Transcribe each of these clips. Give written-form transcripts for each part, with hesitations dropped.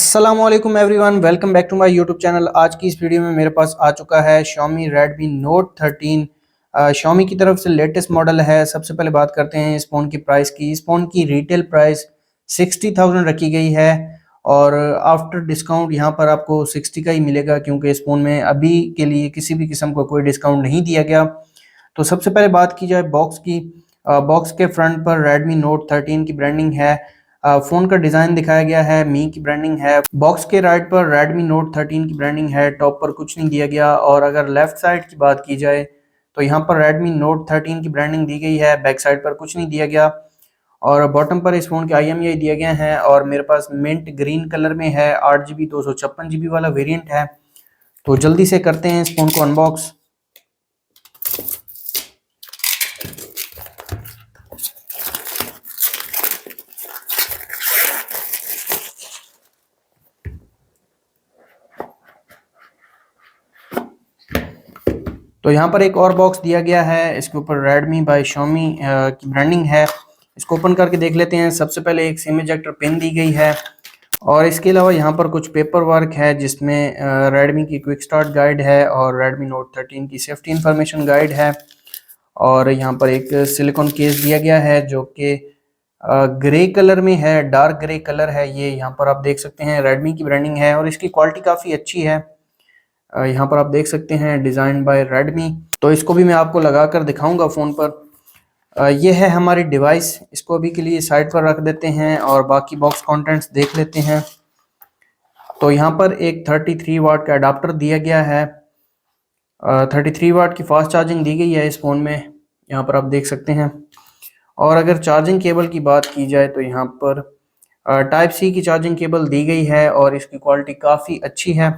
अस्सलामुअलैकुम everyone, welcome back to my YouTube channel. आज की इस वीडियो में मेरे पास आ चुका है Xiaomi Redmi Note 13। Xiaomi की तरफ से लेटेस्ट मॉडल है। सबसे पहले बात करते हैं इस फ़ोन की प्राइस की। इस फ़ोन की रिटेल प्राइस 60,000 रखी गई है और आफ्टर डिस्काउंट यहाँ पर आपको 60 का ही मिलेगा, क्योंकि इस फ़ोन में अभी के लिए किसी भी किस्म का कोई डिस्काउंट नहीं दिया गया। तो सबसे पहले बात की जाए बॉक्स की। बॉक्स के फ्रंट पर Redmi Note 13 की ब्रांडिंग है। फोन का डिजाइन दिखाया गया है, मी की ब्रांडिंग है। बॉक्स के राइट पर Redmi Note 13 की ब्रांडिंग है, टॉप पर कुछ नहीं दिया गया। और अगर लेफ्ट साइड की बात की जाए तो यहाँ पर Redmi Note 13 की ब्रांडिंग दी गई है, बैक साइड पर कुछ नहीं दिया गया। और बॉटम पर इस फोन के IMEI दिए गए हैं और मेरे पास मिंट ग्रीन कलर में है। 8GB 256GB वाला वेरिएंट है। तो जल्दी से करते हैं इस फोन को अनबॉक्स। तो यहाँ पर एक और बॉक्स दिया गया है, इसके ऊपर Redmi बाय Xiaomi की ब्रांडिंग है। इसको ओपन करके देख लेते हैं। सबसे पहले एक सिम इजेक्टर पिन दी गई है और इसके अलावा यहाँ पर कुछ पेपर वर्क है, जिसमें Redmi की क्विक स्टार्ट गाइड है और Redmi Note 13 की सेफ्टी इंफॉर्मेशन गाइड है। और यहाँ पर एक सिलिकॉन केस दिया गया है जो कि ग्रे कलर में है, डार्क ग्रे कलर है ये। यहाँ पर आप देख सकते हैं Redmi की ब्रांडिंग है और इसकी क्वालिटी काफ़ी अच्छी है। यहाँ पर आप देख सकते हैं डिज़ाइन बाय Redmi। तो इसको भी मैं आपको लगा कर दिखाऊंगा फ़ोन पर। ये है हमारी डिवाइस। इसको अभी के लिए साइड पर रख देते हैं और बाकी बॉक्स कंटेंट्स देख लेते हैं। तो यहाँ पर एक 33 वाट का अडाप्टर दिया गया है। 33 वाट की फास्ट चार्जिंग दी गई है इस फ़ोन में, यहाँ पर आप देख सकते हैं। और अगर चार्जिंग केबल की बात की जाए तो यहाँ पर टाइप सी की चार्जिंग केबल दी गई है और इसकी क्वालिटी काफ़ी अच्छी है।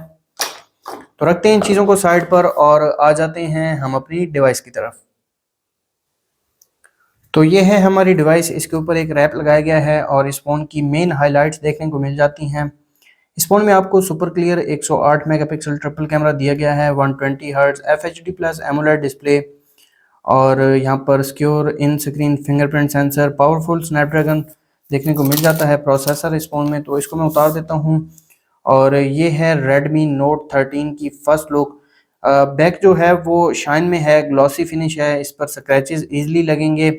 तो रखते हैं इन चीज़ों को साइड पर और आ जाते हैं हम अपनी डिवाइस की तरफ। तो ये है हमारी डिवाइस। इसके ऊपर एक रैप लगाया गया है और इस फ़ोन की मेन हाइलाइट्स देखने को मिल जाती हैं। इस फ़ोन में आपको super clear 108 megapixel triple camera दिया गया है, 120 hertz FHD plus AMOLED display और यहाँ पर secure in screen fingerprint sensor, powerful Snapdragon देखने को मिल जाता है प्रोसेसर इस फ़ोन में। तो इसको मैं उतार देता हूँ और ये है Redmi Note 13 की फर्स्ट लुक। बैक जो है वो शाइन में है, ग्लॉसी फिनिश है, इस पर स्क्रैचेस इजीली लगेंगे।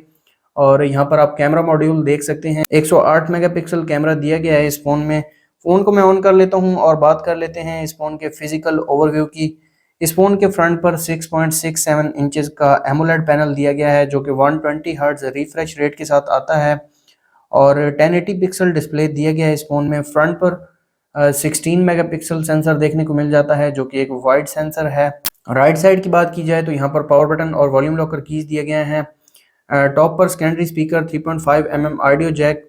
और यहाँ पर आप कैमरा मॉड्यूल देख सकते हैं, 108 मेगापिक्सल कैमरा दिया गया है इस फ़ोन में। फ़ोन को मैं ऑन कर लेता हूँ और बात कर लेते हैं इस फ़ोन के फिजिकल ओवरव्यू की। इस फ़ोन के फ्रंट पर 6.67 इंचेस का एमोलेड पैनल दिया गया है जो कि 120 हर्ट्ज रिफ्रेश रेट के साथ आता है और 1080 पिक्सल डिस्प्ले दिया गया है इस फ़ोन में। फ्रंट पर 16 मेगापिक्सल सेंसर देखने को मिल जाता है जो कि एक वाइड सेंसर है। राइट साइड की बात की जाए तो यहाँ पर पावर बटन और वॉल्यूम लॉकर कीज दिए गए हैं। टॉप पर secondary speaker, 3.5 mm audio jack,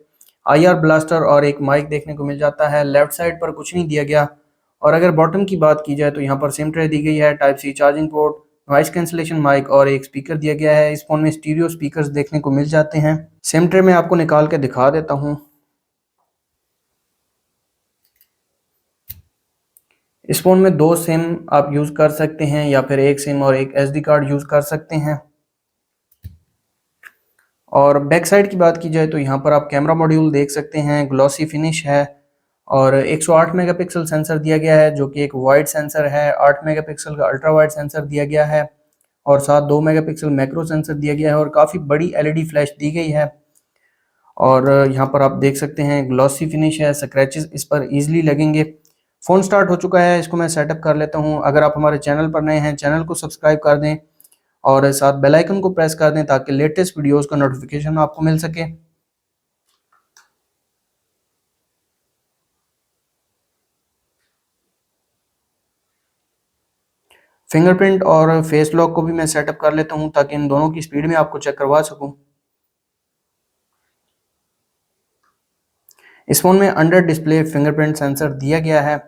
IR blaster और एक माइक देखने को मिल जाता है। लेफ्ट साइड पर कुछ नहीं दिया गया। और अगर बॉटम की बात की जाए तो यहाँ पर सिम ट्रे दी गई है, type C charging port, noise cancellation mic और एक स्पीकर दिया गया है। इस फोन में स्टीरियो स्पीकर्स देखने को मिल जाते हैं। सिम ट्रे में आपको निकाल के दिखा देता हूँ। इस फोन में 2 सिम आप यूज कर सकते हैं या फिर एक सिम और एक SD कार्ड यूज कर सकते हैं। और बैक साइड की बात की जाए तो यहाँ पर आप कैमरा मॉड्यूल देख सकते हैं, ग्लॉसी फिनिश है और 108 मेगापिक्सल सेंसर दिया गया है जो कि एक वाइड सेंसर है। 8 मेगापिक्सल का अल्ट्रा वाइड सेंसर दिया गया है और साथ 2 मेगापिक्सल मैक्रो सेंसर दिया गया है और काफ़ी बड़ी LED फ्लैश दी गई है। और यहाँ पर आप देख सकते हैं ग्लॉसी फिनिश है, स्क्रैचेस इस पर इजीली लगेंगे। फ़ोन स्टार्ट हो चुका है, इसको मैं सेटअप कर लेता हूँ। अगर आप हमारे चैनल पर नए हैं, चैनल को सब्सक्राइब कर दें और साथ बेल आइकन को प्रेस कर दें ताकि लेटेस्ट वीडियोस का नोटिफिकेशन आपको मिल सके। फिंगरप्रिंट और फेस लॉक को भी मैं सेटअप कर लेता हूं ताकि इन दोनों की स्पीड में आपको चेक करवा सकूं। इस फोन में अंडर डिस्प्ले फिंगरप्रिंट सेंसर दिया गया है।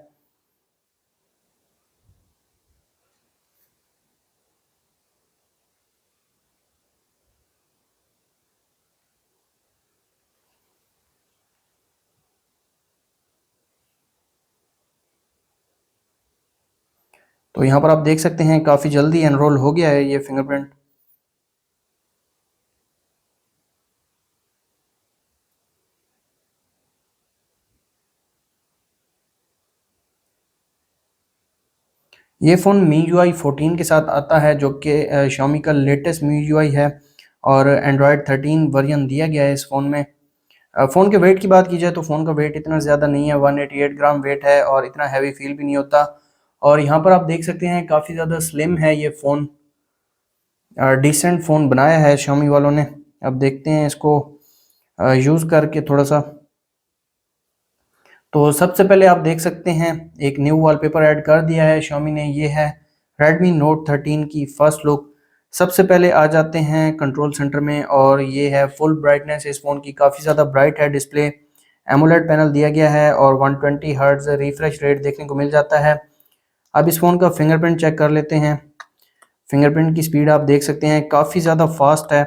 तो यहाँ पर आप देख सकते हैं काफ़ी जल्दी एनरोल हो गया है ये फिंगरप्रिंट। ये फ़ोन MIUI 14 के साथ आता है, जो कि Xiaomi का लेटेस्ट MIUI है, और एंड्रॉयड 13 वर्जन दिया गया है इस फ़ोन में। फ़ोन के वेट की बात की जाए तो फ़ोन का वेट इतना ज़्यादा नहीं है, 188 ग्राम वेट है और इतना हैवी फील भी नहीं होता। और यहाँ पर आप देख सकते हैं काफ़ी ज़्यादा स्लिम है ये फ़ोन, डिसेंट फ़ोन बनाया है Xiaomi वालों ने। अब देखते हैं इसको यूज़ करके थोड़ा सा। तो सबसे पहले आप देख सकते हैं एक न्यू वॉलपेपर ऐड कर दिया है Xiaomi ने, ये है Redmi Note 13 की फर्स्ट लुक। सबसे पहले आ जाते हैं कंट्रोल सेंटर में, और ये है फुल ब्राइटनेस इस फ़ोन की, काफ़ी ज़्यादा ब्राइट है डिस्प्ले। एमोलेड पैनल दिया गया है और 120 हर्ट्ज रिफ्रेश रेट देखने को मिल जाता है। अब इस फ़ोन का फिंगरप्रिंट चेक कर लेते हैं। फिंगरप्रिंट की स्पीड आप देख सकते हैं काफ़ी ज़्यादा फास्ट है,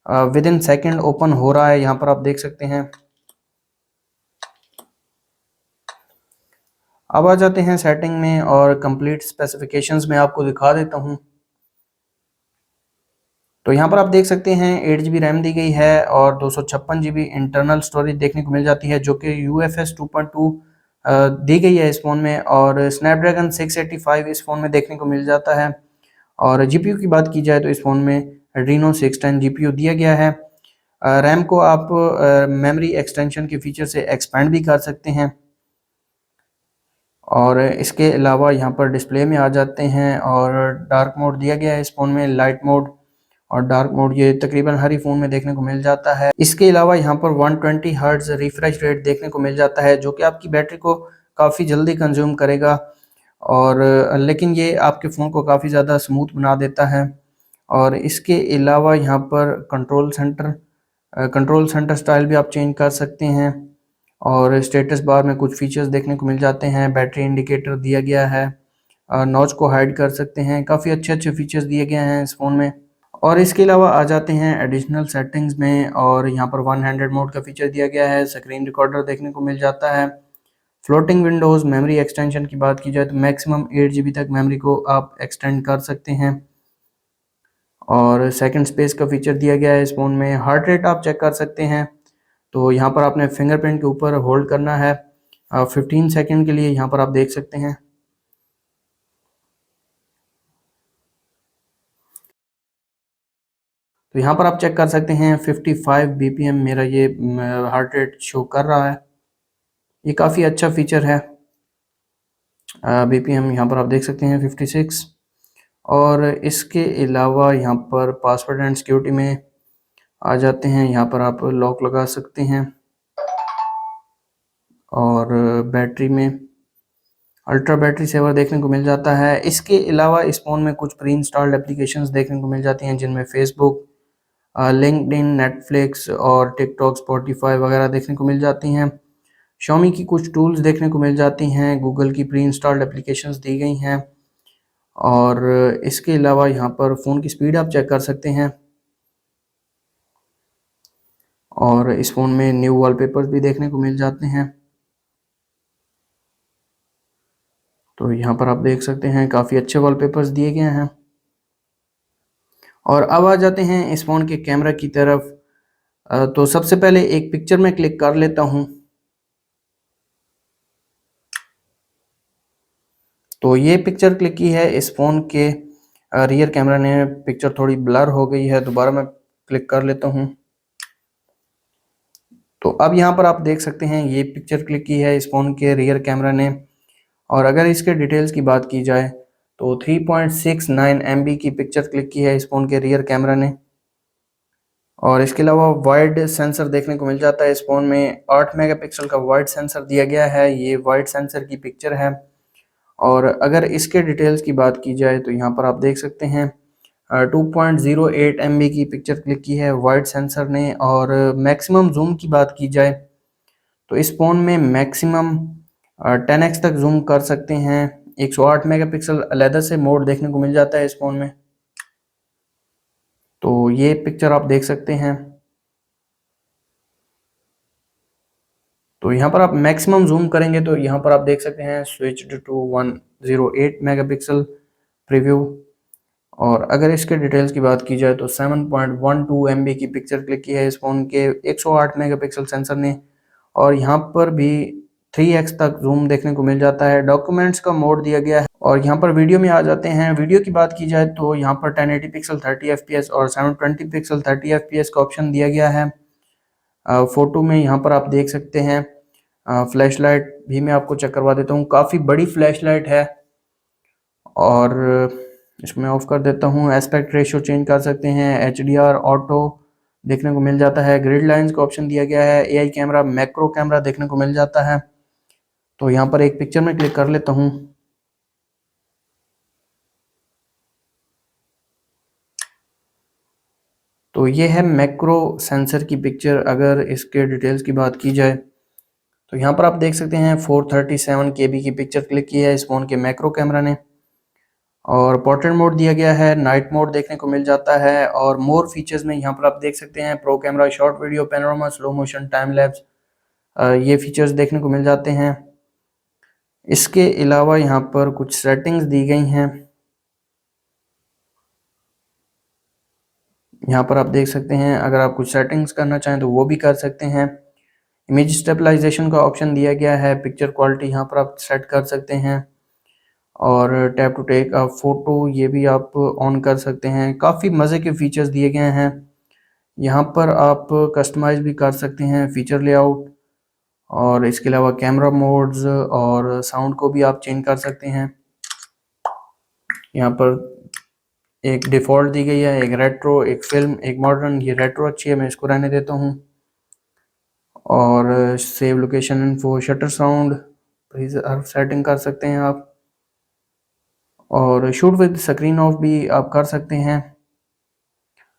विद इन सेकेंड ओपन हो रहा है, यहाँ पर आप देख सकते हैं। अब आ जाते हैं सेटिंग में और कंप्लीट स्पेसिफिकेशंस में आपको दिखा देता हूँ। तो यहाँ पर आप देख सकते हैं 8 GB रैम दी गई है और 256 GB इंटरनल स्टोरेज देखने को मिल जाती है, जो कि UFS 2.2 दी गई है इस फ़ोन में, और स्नैपड्रैगन 685 इस फ़ोन में देखने को मिल जाता है। और GPU की बात की जाए तो इस फ़ोन में Adreno 610 GPU दिया गया है। रैम को आप मेमोरी एक्सटेंशन के फीचर से एक्सपेंड भी कर सकते हैं। और इसके अलावा यहाँ पर डिस्प्ले में आ जाते हैं, और डार्क मोड दिया गया है इस फ़ोन में, लाइट मोड और डार्क मोड ये तकरीबन हर ही फ़ोन में देखने को मिल जाता है। इसके अलावा यहाँ पर 120 हर्ट्ज रिफ्रेश रेट देखने को मिल जाता है, जो कि आपकी बैटरी को काफ़ी जल्दी कंज्यूम करेगा, और लेकिन ये आपके फ़ोन को काफ़ी ज़्यादा स्मूथ बना देता है। और इसके अलावा यहाँ पर कंट्रोल सेंटर स्टाइल भी आप चेंज कर सकते हैं, और स्टेटस बार में कुछ फीचर्स देखने को मिल जाते हैं। बैटरी इंडिकेटर दिया गया है, नॉच को हाइड कर सकते हैं, काफ़ी अच्छे अच्छे फीचर्स दिए गए हैं इस फ़ोन में। और इसके अलावा आ जाते हैं एडिशनल सेटिंग्स में, और यहाँ पर वन हैंडेड मोड का फीचर दिया गया है, स्क्रीन रिकॉर्डर देखने को मिल जाता है, फ्लोटिंग विंडोज़। मेमोरी एक्सटेंशन की बात की जाए तो मैक्सिमम 8 GB तक मेमोरी को आप एक्सटेंड कर सकते हैं, और सेकंड स्पेस का फीचर दिया गया है इस फ़ोन में। हार्ट रेट आप चेक कर सकते हैं, तो यहाँ पर आपने फिंगरप्रिंट के ऊपर होल्ड करना है 15 सेकंड के लिए, यहाँ पर आप देख सकते हैं। तो यहाँ पर आप चेक कर सकते हैं 55 BPM मेरा ये हार्ट रेट शो कर रहा है। ये काफ़ी अच्छा फीचर है। BPM यहाँ पर आप देख सकते हैं 56। और इसके अलावा यहाँ पर पासवर्ड एंड सिक्योरिटी में आ जाते हैं, यहाँ पर आप लॉक लगा सकते हैं, और बैटरी में अल्ट्रा बैटरी सेवर देखने को मिल जाता है। इसके अलावा इस फ़ोन में कुछ प्री इंस्टॉल्ड एप्लीकेशंस देखने को मिल जाती हैं, जिनमें फेसबुक, लिंक्डइन, नेटफ्लिक्स और टिकटॉक, स्पॉटिफाई वगैरह देखने को मिल जाती हैं। Xiaomi की कुछ टूल्स देखने को मिल जाती हैं, गूगल की प्री इंस्टॉल्ड एप्लीकेशंस दी गई हैं, और इसके अलावा यहाँ पर फ़ोन की स्पीड आप चेक कर सकते हैं, और इस फ़ोन में न्यू वॉलपेपर्स भी देखने को मिल जाते हैं। तो यहाँ पर आप देख सकते हैं काफ़ी अच्छे वॉलपेपर्स दिए गए हैं। और अब आ जाते हैं इस फ़ोन के कैमरा की तरफ। तो सबसे पहले एक पिक्चर में क्लिक कर लेता हूँ। तो ये पिक्चर क्लिक की है इस फ़ोन के रियर कैमरा ने, पिक्चर थोड़ी ब्लर हो गई है, दोबारा मैं क्लिक कर लेता हूँ। तो अब यहाँ पर आप देख सकते हैं ये पिक्चर क्लिक की है इस फ़ोन के रियर कैमरा ने। और अगर इसके डिटेल्स की बात की जाए तो 3.69 MB की पिक्चर क्लिक की है इस फ़ोन के रियर कैमरा ने। और इसके अलावा वाइड सेंसर देखने को मिल जाता है इस फ़ोन में, 8 मेगापिक्सल का वाइड सेंसर दिया गया है, ये वाइड सेंसर की पिक्चर है। और अगर इसके डिटेल्स की बात की जाए तो यहाँ पर आप देख सकते हैं 2.08 MB की पिक्चर क्लिक की है वाइड सेंसर ने। और मैक्सिमम जूम की बात की जाए तो इस फ़ोन में मैक्सिमम 10x तक जूम कर सकते हैं। 108 मेगापिक्सल अलहदा से मोड देखने को मिल जाता है इस फ़ोन में। तो ये पिक्चर आप देख सकते हैं। तो यहाँ पर आप मैक्सिमम जूम करेंगे तो यहाँ पर आप देख सकते हैं स्विच्ड टू 108 मेगापिक्सल प्रीव्यू। और अगर इसके डिटेल्स की बात की जाए तो 7.12 MB की पिक्चर क्लिक की है इस फ़ोन के 108 मेगापिक्सल सेंसर ने। और यहाँ पर भी 3x तक जूम देखने को मिल जाता है। डॉक्यूमेंट्स का मोड दिया गया है और यहाँ पर वीडियो में आ जाते हैं। वीडियो की बात की जाए तो यहाँ पर 1080 पिक्सल 30 fps और 720 पिक्सल 30 fps का ऑप्शन दिया गया है। फोटो में यहाँ पर आप देख सकते हैं फ्लैश लाइट भी मैं आपको चेक करवा देता हूँ। काफ़ी बड़ी फ्लैश लाइट है और इसमें ऑफ कर देता हूँ। एस्पेक्ट रेशियो चेंज कर सकते हैं। HDR ऑटो देखने को मिल जाता है। ग्रिड लाइंस का ऑप्शन दिया गया है। AI कैमरा, मैक्रो कैमरा देखने को मिल जाता है। तो यहाँ पर एक पिक्चर में क्लिक कर लेता हूँ। तो ये है मैक्रो सेंसर की पिक्चर। अगर इसके डिटेल्स की बात की जाए तो यहाँ पर आप देख सकते हैं 437 KB की पिक्चर क्लिक की है इस फोन के मैक्रो कैमरा ने। और पोर्ट्रेट मोड दिया गया है, नाइट मोड देखने को मिल जाता है और मोर फीचर्स में यहाँ पर आप देख सकते हैं pro camera, short video, panorama, slow motion, time lapse, ये फीचर्स देखने को मिल जाते हैं। इसके अलावा यहाँ पर कुछ सेटिंग्स दी गई हैं। यहाँ पर आप देख सकते हैं अगर आप कुछ सेटिंग्स करना चाहें तो वो भी कर सकते हैं। इमेज स्टेबलाइजेशन का ऑप्शन दिया गया है। पिक्चर क्वालिटी यहाँ पर आप सेट कर सकते हैं और tap to take a photo ये भी आप ऑन कर सकते हैं। काफ़ी मज़े के फीचर्स दिए गए हैं। यहाँ पर आप कस्टमाइज भी कर सकते हैं फीचर लेआउट और इसके अलावा कैमरा मोड्स और साउंड को भी आप चेंज कर सकते हैं। यहाँ पर एक डिफ़ॉल्ट दी गई है, एक रेट्रो, एक फिल्म, एक मॉडर्न। ये रेट्रो अच्छी है, मैं इसको रहने देता हूँ। और save location info, shutter sound हर सेटिंग कर सकते हैं आप और शूट विद स्क्रीन ऑफ भी आप कर सकते हैं।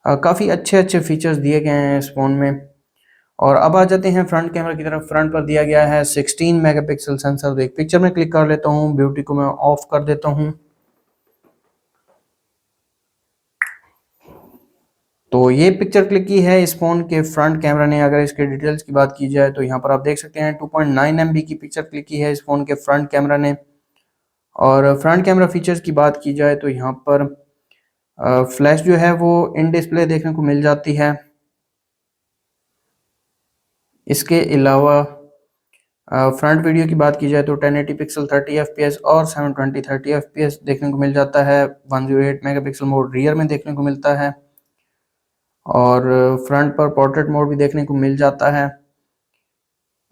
काफ़ी अच्छे अच्छे फीचर्स दिए गए हैं इस फ़ोन में। और अब आ जाते हैं फ्रंट कैमरा की तरफ। फ्रंट पर दिया गया है 16 मेगापिक्सल सेंसर। तो एक पिक्चर में क्लिक कर लेता हूँ, ब्यूटी को मैं ऑफ कर देता हूँ। तो ये पिक्चर क्लिक की है इस फ़ोन के फ्रंट कैमरा ने। अगर इसके डिटेल्स की बात की जाए तो यहाँ पर आप देख सकते हैं 2.9 MB की पिक्चर क्लिक की है इस फ़ोन के फ्रंट कैमरा ने। और फ्रंट कैमरा फीचर्स की बात की जाए तो यहाँ पर फ्लैश जो है वो इन डिस्प्ले देखने को मिल जाती है। इसके अलावा फ्रंट वीडियो की बात की जाए तो 1080 पिक्सल 30 fps और 720 30 fps देखने को मिल जाता है। 108 मेगापिक्सल मोड रियर में देखने को मिलता है और फ्रंट पर पोर्ट्रेट मोड भी देखने को मिल जाता है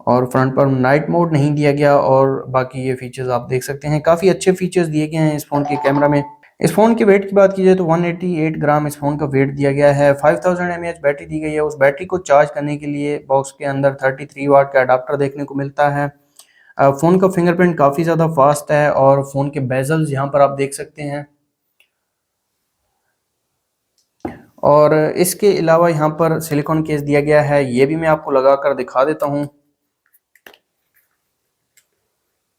और फ्रंट पर नाइट मोड नहीं दिया गया। और बाकी ये फीचर्स आप देख सकते हैं। काफ़ी अच्छे फीचर्स दिए गए हैं इस फ़ोन के कैमरा में। इस फ़ोन के वेट की बात की जाए तो 188 ग्राम इस फ़ोन का वेट दिया गया है। 5000 mAh बैटरी दी गई है। उस बैटरी को चार्ज करने के लिए बॉक्स के अंदर 33 वाट का अडाप्टर देखने को मिलता है। फ़ोन का फिंगरप्रिंट काफ़ी ज़्यादा फास्ट है और फ़ोन के बेजल्स यहाँ पर आप देख सकते हैं। और इसके अलावा यहाँ पर सिलिकॉन केस दिया गया है, ये भी मैं आपको लगा कर दिखा देता हूँ।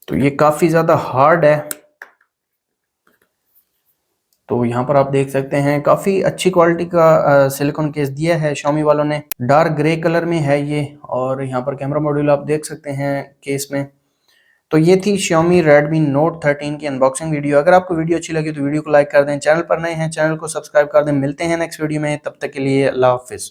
तो ये काफ़ी ज़्यादा हार्ड है। तो यहाँ पर आप देख सकते हैं काफ़ी अच्छी क्वालिटी का सिलिकॉन केस दिया है Xiaomi वालों ने। डार्क ग्रे कलर में है ये और यहाँ पर कैमरा मॉड्यूल आप देख सकते हैं केस में। तो ये थी Xiaomi Redmi Note 13 की अनबॉक्सिंग वीडियो। अगर आपको वीडियो अच्छी लगी तो वीडियो को लाइक कर दें। चैनल पर नए हैं चैनल को सब्सक्राइब कर दें। मिलते हैं नेक्स्ट वीडियो में, तब तक के लिए अल्लाह हाफिज़।